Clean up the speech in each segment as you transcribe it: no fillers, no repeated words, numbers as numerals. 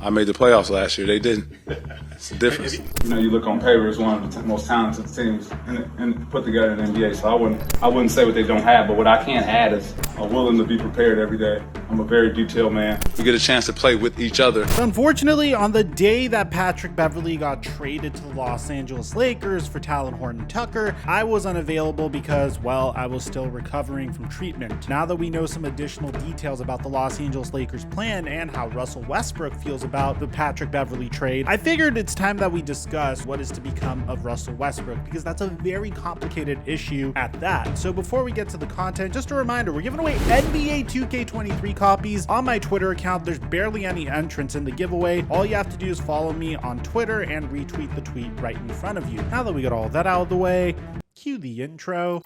I made the playoffs last year. They didn't. It's the difference. You know, you look on paper, it's one of the most talented teams and put together in the NBA. So I wouldn't say what they don't have, but what I can add is I'm willing to be prepared every day. I'm a very detailed man. We get a chance to play with each other. Unfortunately, on the day that Patrick Beverley got traded to the Los Angeles Lakers for Talon Horton-Tucker, I was unavailable because, well, I was still recovering from treatment. Now that we know some additional details about the Los Angeles Lakers plan and how Russell Westbrook feels about the Patrick Beverley trade, I figured it's time that we discuss what is to become of Russell Westbrook, because that's a very complicated issue at that. So before we get to the content, just a reminder, we're giving away NBA 2K23 copies on my Twitter account. There's barely any entrants in the giveaway. All you have to do is follow me on Twitter and retweet the tweet right in front of you. Now that we got all that out of the way, cue the intro.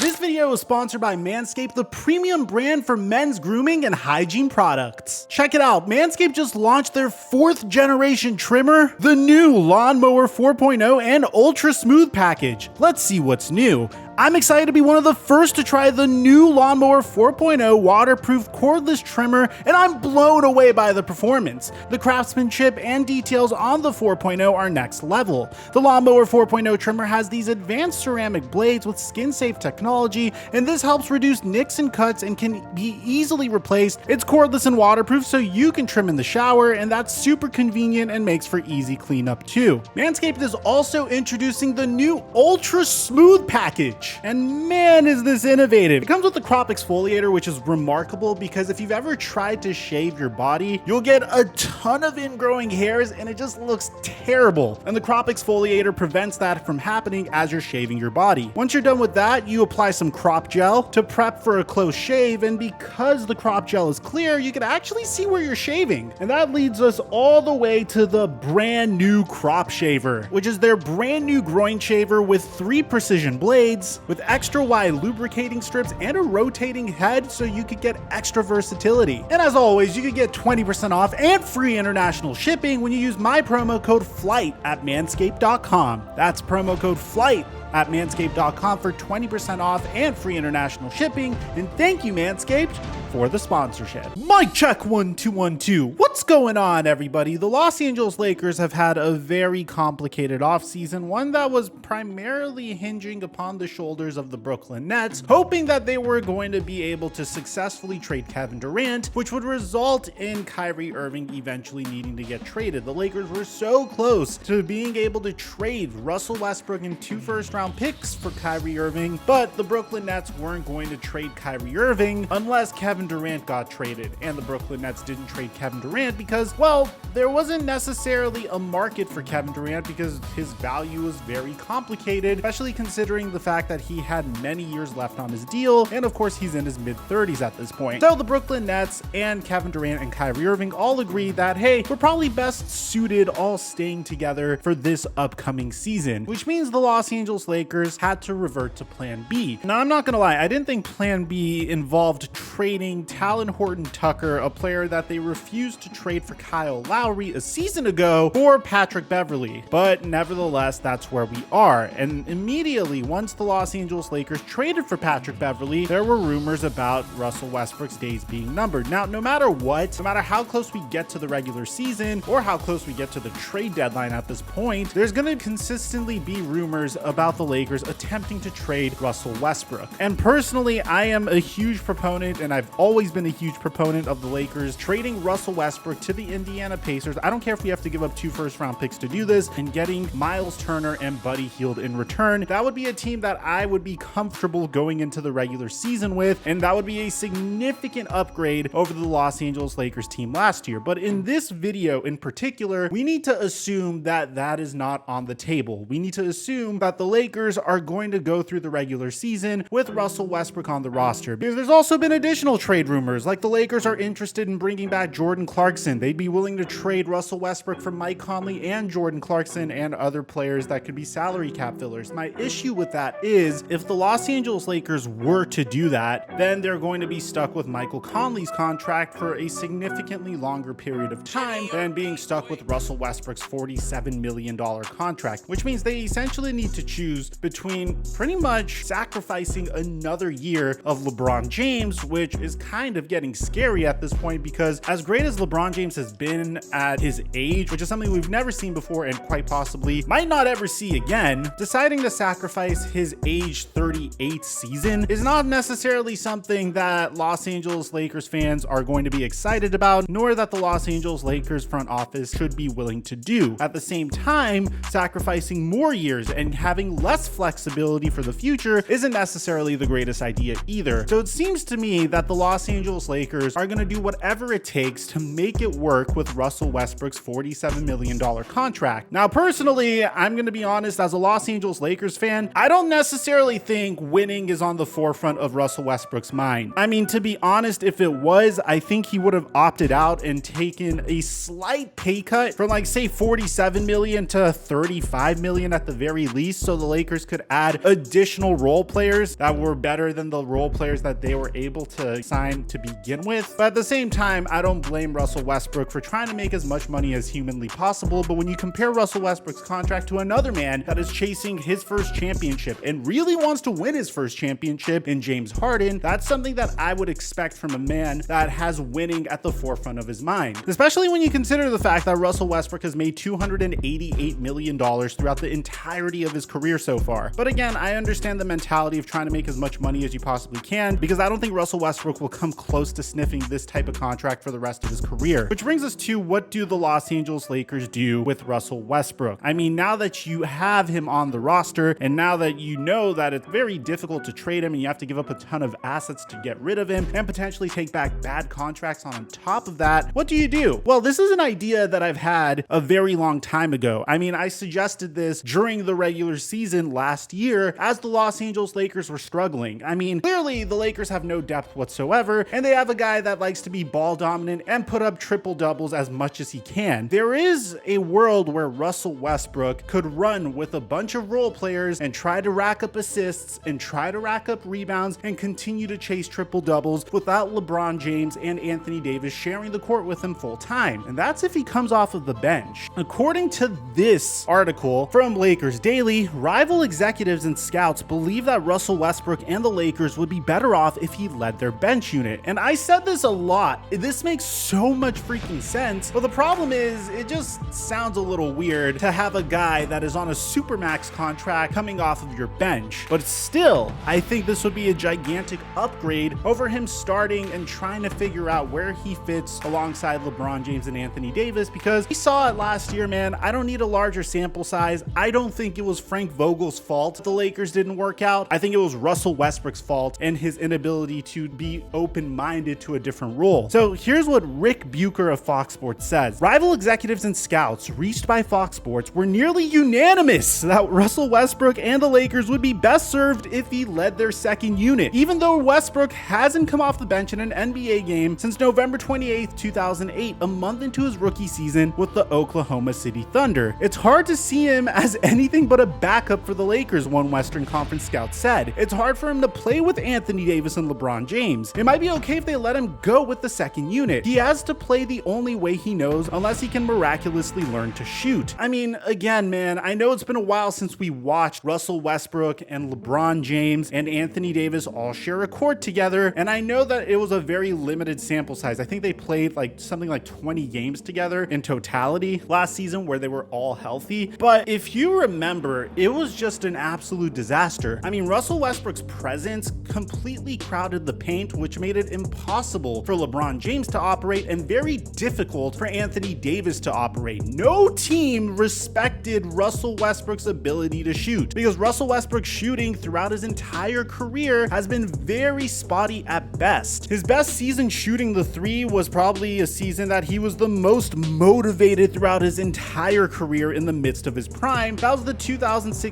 This video is sponsored by Manscaped, the premium brand for men's grooming and hygiene products. Check it out, Manscaped just launched their 4th generation trimmer, the new Lawnmower 4.0 and Ultra Smooth package. Let's see what's new. I'm excited to be one of the first to try the new Lawnmower 4.0 waterproof cordless trimmer, and I'm blown away by the performance. The craftsmanship and details on the 4.0 are next level. The Lawnmower 4.0 trimmer has these advanced ceramic blades with skin-safe technology, and this helps reduce nicks and cuts and can be easily replaced. It's cordless and waterproof, so you can trim in the shower, and that's super convenient and makes for easy cleanup too. Manscaped is also introducing the new Ultra Smooth package. And man, is this innovative. It comes with the crop exfoliator, which is remarkable because if you've ever tried to shave your body, you'll get a ton of ingrowing hairs and it just looks terrible. And the crop exfoliator prevents that from happening as you're shaving your body. Once you're done with that, you apply some crop gel to prep for a close shave, and because the crop gel is clear, you can actually see where you're shaving. And that leads us all the way to the brand new crop shaver, which is their brand new groin shaver with 3 precision blades, with extra wide lubricating strips and a rotating head so you could get extra versatility. And as always, you could get 20% off and free international shipping when you use my promo code FLIGHT at manscaped.com. That's promo code FLIGHT at manscaped.com for 20% off and free international shipping. And thank you, Manscaped, for the sponsorship. Mic check 1 2 1 2. What's going on, everybody? The Los Angeles Lakers have had a very complicated offseason, one that was primarily hinging upon the shoulders of the Brooklyn Nets, hoping that they were going to be able to successfully trade Kevin Durant, which would result in Kyrie Irving eventually needing to get traded. The Lakers were so close to being able to trade Russell Westbrook and 2 first-round picks for Kyrie Irving, but the Brooklyn Nets weren't going to trade Kyrie Irving unless Kevin Durant got traded. And the Brooklyn Nets didn't trade Kevin Durant because, well, there wasn't necessarily a market for Kevin Durant because his value was very complicated, especially considering the fact that he had many years left on his deal, and of course he's in his mid-30s at this point. So the Brooklyn Nets and Kevin Durant and Kyrie Irving all agreed that, hey, we're probably best suited all staying together for this upcoming season, which means the Los Angeles Lakers had to revert to plan B. Now, I'm not gonna lie, I didn't think plan B involved trading Talon Horton-Tucker, a player that they refused to trade for Kyle Lowry a season ago, for Patrick Beverley. But nevertheless, that's where we are. And immediately, once the Los Angeles Lakers traded for Patrick Beverley, there were rumors about Russell Westbrook's days being numbered. Now, no matter what, no matter how close we get to the regular season or how close we get to the trade deadline at this point, there's gonna consistently be rumors about the Lakers attempting to trade Russell Westbrook. And personally, I am a huge proponent, and I've always been a huge proponent of the Lakers trading Russell Westbrook to the Indiana Pacers. I don't care if we have to give up 2 first-round picks to do this, and getting Miles Turner and Buddy Hield in return. That would be a team that I would be comfortable going into the regular season with, and that would be a significant upgrade over the Los Angeles Lakers team last year. But in this video in particular, we need to assume that that is not on the table. We need to assume that the Lakers Lakers are going to go through the regular season with Russell Westbrook on the roster. Because there's also been additional trade rumors, like the Lakers are interested in bringing back Jordan Clarkson. They'd be willing to trade Russell Westbrook for Mike Conley and Jordan Clarkson and other players that could be salary cap fillers. My issue with that is if the Los Angeles Lakers were to do that, then they're going to be stuck with Michael Conley's contract for a significantly longer period of time than being stuck with Russell Westbrook's $47 million contract, which means they essentially need to choose between pretty much sacrificing another year of LeBron James, which is kind of getting scary at this point because as great as LeBron James has been at his age, which is something we've never seen before and quite possibly might not ever see again, deciding to sacrifice his age 38 season is not necessarily something that Los Angeles Lakers fans are going to be excited about, nor that the Los Angeles Lakers front office should be willing to do. At the same time, sacrificing more years and having less flexibility for the future isn't necessarily the greatest idea either. So it seems to me that the Los Angeles Lakers are going to do whatever it takes to make it work with Russell Westbrook's $47 million contract. Now, personally, I'm going to be honest, as a Los Angeles Lakers fan, I don't necessarily think winning is on the forefront of Russell Westbrook's mind. I mean, to be honest, if it was, I think he would have opted out and taken a slight pay cut from like say 47 million to 35 million at the very least, so the Lakers could add additional role players that were better than the role players that they were able to sign to begin with. But at the same time, I don't blame Russell Westbrook for trying to make as much money as humanly possible. But when you compare Russell Westbrook's contract to another man that is chasing his first championship and really wants to win his first championship in James Harden, that's something that I would expect from a man that has winning at the forefront of his mind. Especially when you consider the fact that Russell Westbrook has made $288 million throughout the entirety of his career so far. But again, I understand the mentality of trying to make as much money as you possibly can, because I don't think Russell Westbrook will come close to sniffing this type of contract for the rest of his career. Which brings us to, what do the Los Angeles Lakers do with Russell Westbrook? I mean, now that you have him on the roster, and now that you know that it's very difficult to trade him and you have to give up a ton of assets to get rid of him and potentially take back bad contracts on top of that, what do you do? Well, this is an idea that I've had a very long time ago. I mean, I suggested this during the regular season last year as the Los Angeles Lakers were struggling. I mean, clearly the Lakers have no depth whatsoever, and they have a guy that likes to be ball dominant and put up triple doubles as much as he can. There is a world where Russell Westbrook could run with a bunch of role players and try to rack up assists and try to rack up rebounds and continue to chase triple doubles without LeBron James and Anthony Davis sharing the court with him full time. And that's if he comes off of the bench. According to this article from Lakers Daily, rival executives and scouts believe that Russell Westbrook and the Lakers would be better off if he led their bench unit. And I said this a lot. This makes so much freaking sense. But the problem is, it just sounds a little weird to have a guy that is on a supermax contract coming off of your bench. But still, I think this would be a gigantic upgrade over him starting and trying to figure out where he fits alongside LeBron James and Anthony Davis, because we saw it last year, man. I don't need a larger sample size. I don't think it was Frank Vogel's fault the Lakers didn't work out. I think it was Russell Westbrook's fault and his inability to be open-minded to a different role. So here's what Rick Bucher of Fox Sports says. Rival executives and scouts reached by Fox Sports were nearly unanimous that Russell Westbrook and the Lakers would be best served if he led their second unit. Even though Westbrook hasn't come off the bench in an NBA game since November 28th, 2008, a month into his rookie season with the Oklahoma City Thunder. It's hard to see him as anything but a backup for the Lakers, one Western Conference scout said. It's hard for him to play with Anthony Davis and LeBron James. It might be okay if they let him go with the second unit. He has to play the only way he knows unless he can miraculously learn to shoot. I mean, again, man, I know it's been a while since we watched Russell Westbrook and LeBron James and Anthony Davis all share a court together, and I know that it was a very limited sample size. I think they played like something like 20 games together in totality last season where they were all healthy. But if you remember, it was just an absolute disaster. I mean, Russell Westbrook's presence completely crowded the paint, which made it impossible for LeBron James to operate and very difficult for Anthony Davis to operate. No team respected Russell Westbrook's ability to shoot, because Russell Westbrook's shooting throughout his entire career has been very spotty at best. His best season shooting the three was probably a season that he was the most motivated throughout his entire career in the midst of his prime. That was the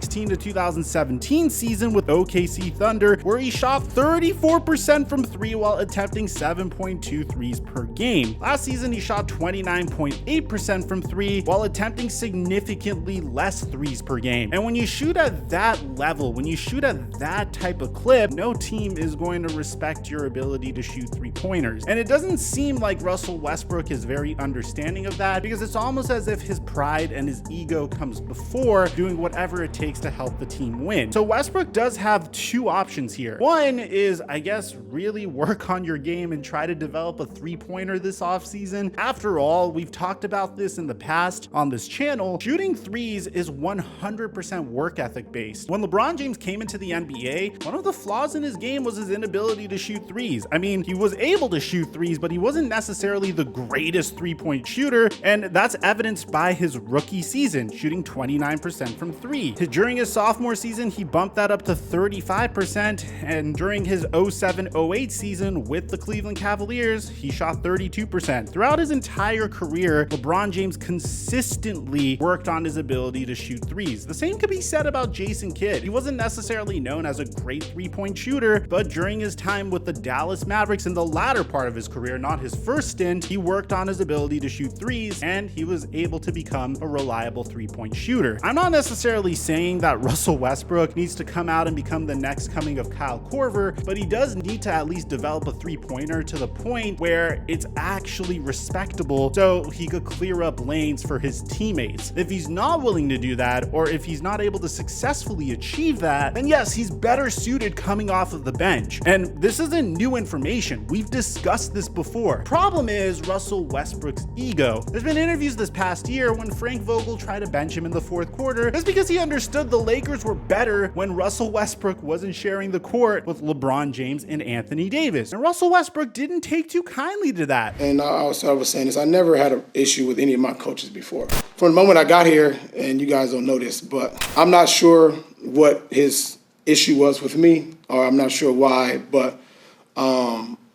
2016 to 2017 season with OKC Thunder, where he shot 34% from 3 while attempting 7.2 threes per game. Last season, he shot 29.8% from 3 while attempting significantly less threes per game. And when you shoot at that level, when you shoot at that type of clip, no team is going to respect your ability to shoot 3-pointers. And it doesn't seem like Russell Westbrook is very understanding of that, because it's almost as if his pride and his ego comes before doing whatever it takes to help the team win. So Westbrook does have two options here. One is, I guess, really work on your game and try to develop a 3-pointer this offseason. After all, we've talked about this in the past on this channel. Shooting threes is 100% work ethic based. When LeBron James came into the NBA, one of the flaws in his game was his inability to shoot threes. I mean, he was able to shoot threes, but he wasn't necessarily the greatest 3-point shooter, and that's evidenced by his rookie season, shooting 29% from 3. During his sophomore season, he bumped that up to 35%, and during his 07-08 season with the Cleveland Cavaliers, he shot 32%. Throughout his entire career, LeBron James consistently worked on his ability to shoot threes. The same could be said about Jason Kidd. He wasn't necessarily known as a great 3-point shooter, but during his time with the Dallas Mavericks in the latter part of his career, not his first stint, he worked on his ability to shoot threes, and he was able to become a reliable 3-point shooter. I'm not necessarily saying that Russell Westbrook needs to come out and become the next coming of Kyle Korver, but he does need to at least develop a 3-pointer to the point where it's actually respectable so he could clear up lanes for his teammates. If he's not willing to do that, or if he's not able to successfully achieve that, then yes, he's better suited coming off of the bench. And this isn't new information. We've discussed this before. Problem is Russell Westbrook's ego. There's been interviews this past year when Frank Vogel tried to bench him in the fourth quarter just because he understood the Lakers were better when Russell Westbrook wasn't sharing the court with LeBron James and Anthony Davis. And Russell Westbrook didn't take too kindly to that. And I was saying this, I never had an issue with any of my coaches before. From the moment I got here, and you guys don't know this, but I'm not sure what his issue was with me, or I'm not sure why, but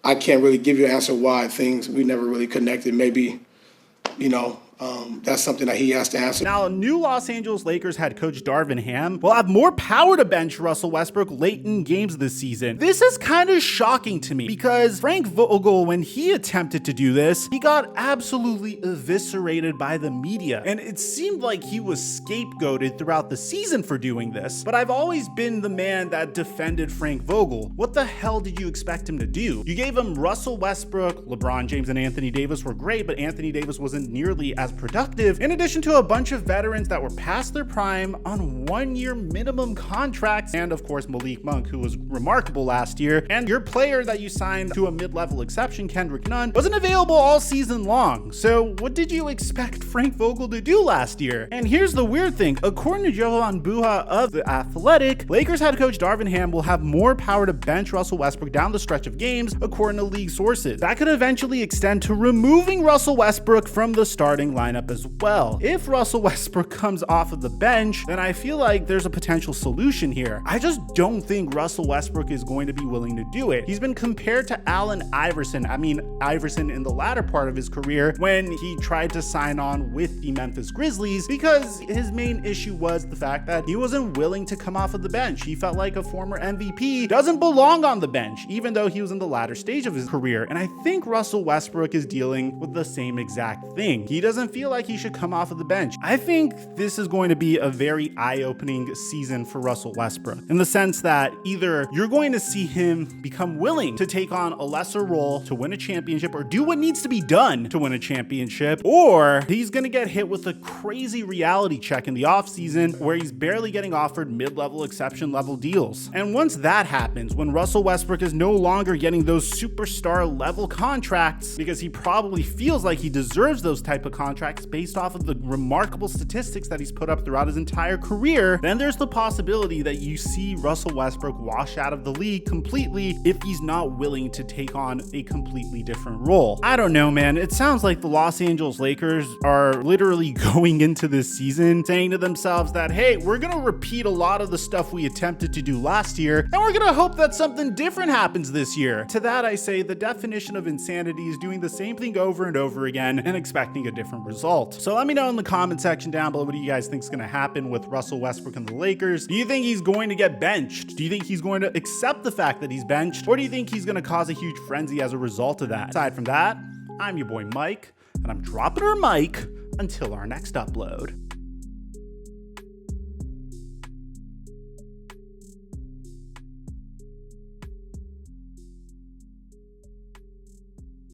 I can't really give you an answer why we never really connected. Maybe, that's something that he has to answer. Now, new Los Angeles Lakers head coach Darvin Ham will have more power to bench Russell Westbrook late in games this season. This is kind of shocking to me because Frank Vogel, when he attempted to do this, he got absolutely eviscerated by the media. And it seemed like he was scapegoated throughout the season for doing this. But I've always been the man that defended Frank Vogel. What the hell did you expect him to do? You gave him Russell Westbrook, LeBron James and Anthony Davis were great, but Anthony Davis wasn't nearly as productive, in addition to a bunch of veterans that were past their prime on 1-year minimum contracts, and of course Malik Monk, who was remarkable last year, and your player that you signed to a mid-level exception, Kendrick Nunn, wasn't available all season long. So what did you expect Frank Vogel to do last year? And here's the weird thing, according to Johan Buha of The Athletic, Lakers head coach Darvin Ham will have more power to bench Russell Westbrook down the stretch of games, according to league sources. That could eventually extend to removing Russell Westbrook from the starting lineup as well. If Russell Westbrook comes off of the bench, then I feel like there's a potential solution here. I just don't think Russell Westbrook is going to be willing to do it. He's been compared to Allen Iverson. Iverson in the latter part of his career when he tried to sign on with the Memphis Grizzlies, because his main issue was the fact that he wasn't willing to come off of the bench. He felt like a former MVP doesn't belong on the bench, even though he was in the latter stage of his career. And I think Russell Westbrook is dealing with the same exact thing. He doesn't feel like he should come off of the bench. I think this is going to be a very eye-opening season for Russell Westbrook, in the sense that either you're going to see him become willing to take on a lesser role to win a championship or do what needs to be done to win a championship, or he's going to get hit with a crazy reality check in the offseason where he's barely getting offered mid-level exception level deals. And once that happens, when Russell Westbrook is no longer getting those superstar level contracts because he probably feels like he deserves those type of contracts based off of the remarkable statistics that he's put up throughout his entire career, then there's the possibility that you see Russell Westbrook wash out of the league completely if he's not willing to take on a completely different role. I don't know, man. It sounds like the Los Angeles Lakers are literally going into this season saying to themselves that, hey, we're going to repeat a lot of the stuff we attempted to do last year, and we're going to hope that something different happens this year. To that I say the definition of insanity is doing the same thing over and over again and expecting a different different result. So let me know in the comment section down below, what do you guys think is going to happen with Russell Westbrook and the Lakers? Do you think he's going to get benched? Do you think he's going to accept the fact that he's benched? Or do you think he's going to cause a huge frenzy as a result of that? Aside from that, I'm your boy Mike, and I'm dropping our mic until our next upload.